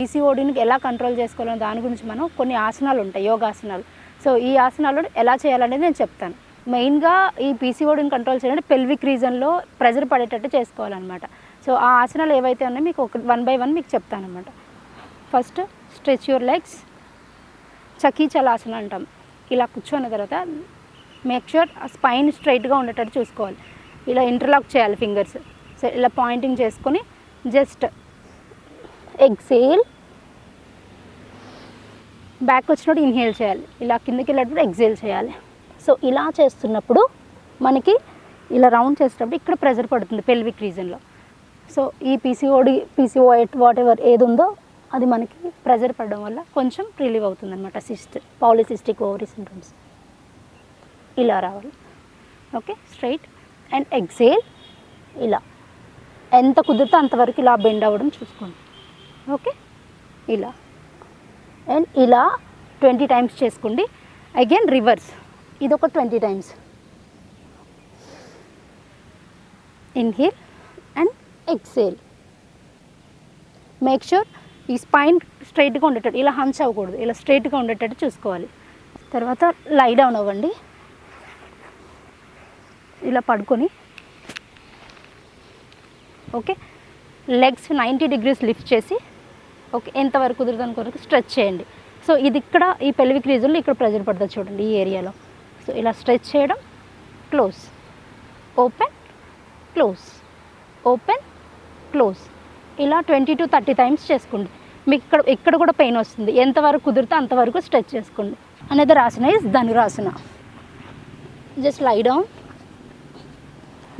పీసీఓడిని ఎలా కంట్రోల్ చేసుకోవాలని దాని గురించి మనం కొన్ని ఆసనాలు ఉంటాయి, యోగాసనాలు. సో ఈ ఆసనాలు ఎలా చేయాలనేది నేను చెప్తాను. మెయిన్గా ఈ పీసీఓడిని కంట్రోల్ చేయాలంటే పెల్విక్ రీజన్లో ప్రెజర్ పడేటట్టు చేసుకోవాలన్నమాట. సో ఆ ఆసనాలు ఏవైతే ఉన్నాయో మీకు ఒక 1 by 1 మీకు చెప్తాను అనమాట. ఫస్ట్ స్ట్రెచ్ యువర్ లెగ్స్, చకీచలాసన అంటాం. ఇలా కూర్చున్న తర్వాత మేక్ ష్యూర్ స్పైన్ స్ట్రైట్గా ఉండేటట్టు చూసుకోవాలి. ఇలా ఇంటర్లాక్ చేయాలి ఫింగర్స్. సో ఇలా పాయింటింగ్ చేసుకొని జస్ట్ ఎక్సేల్, బ్యాక్ వచ్చినప్పుడు ఇన్హేల్ చేయాలి. ఇలా కిందకి వెళ్ళేటప్పుడు ఎక్సేల్ చేయాలి. సో ఇలా చేస్తున్నప్పుడు మనకి ఇలా రౌండ్ చేసేటప్పుడు ఇక్కడ ప్రెజర్ పడుతుంది పెల్విక్ రీజన్లో. సో ఈ పీసీఓఎట్ వాట్ ఎవర్ ఏది ఉందో అది మనకి ప్రెజర్ పడడం వల్ల కొంచెం రిలీవ్ అవుతుంది అనమాట. పాలిసిస్టిక్ ఓవరీ సిండ్రోమ్స్ ఇలా రావాలి. Okay, straight and exhale. ఇలా ఎంత కుదిరితే అంతవరకు ఇలా బెండ్ అవ్వడం చూసుకోండి. ఓకే, ఇలా అండ్ ఇలా 20 times చేసుకోండి. అగైన్ రివర్స్, ఇది ఒక 20 times. Inhale and exhale. Make sure ఈ స్పైన్ స్ట్రైట్గా ఉండేటట్టు, ఇలా హంచ్ అవ్వకూడదు, ఇలా స్ట్రైట్గా ఉండేటట్టు చూసుకోవాలి. తర్వాత లై డౌన్ అవ్వండి. ఇలా పడుకొని ఓకే, లెగ్స్ 90 degrees లిఫ్ట్ చేసి ఓకే ఎంతవరకు కుదురుదాని కొరకు స్ట్రెచ్ చేయండి. సో ఇది ఇక్కడ ఈ పెల్విక్ రీజన్లో ఇక్కడ ప్రెజర్ పడుతుంది చూడండి, ఈ ఏరియాలో. సో ఇలా స్ట్రెచ్ చేయడం, close, open, close, open, close. ఇలా 20 to 30 times చేసుకోండి. మీకు ఇక్కడ కూడా పెయిన్ వస్తుంది, ఎంతవరకు కుదిరితే అంతవరకు స్ట్రెచ్ చేసుకోండి. Another asana is Dhanurasana. Just lie down.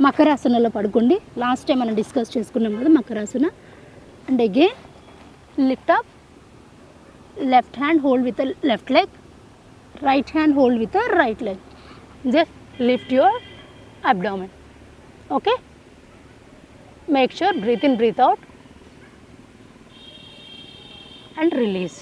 మకరాసనలో పడుకోండి. లాస్ట్ టైం మనం డిస్కస్ చేసుకున్నాం కదా Makarasana. And again lift up, left hand hold with the left leg, right hand hold with the right leg. Just lift your abdomen. Okay, make sure breathe in, breathe out and release.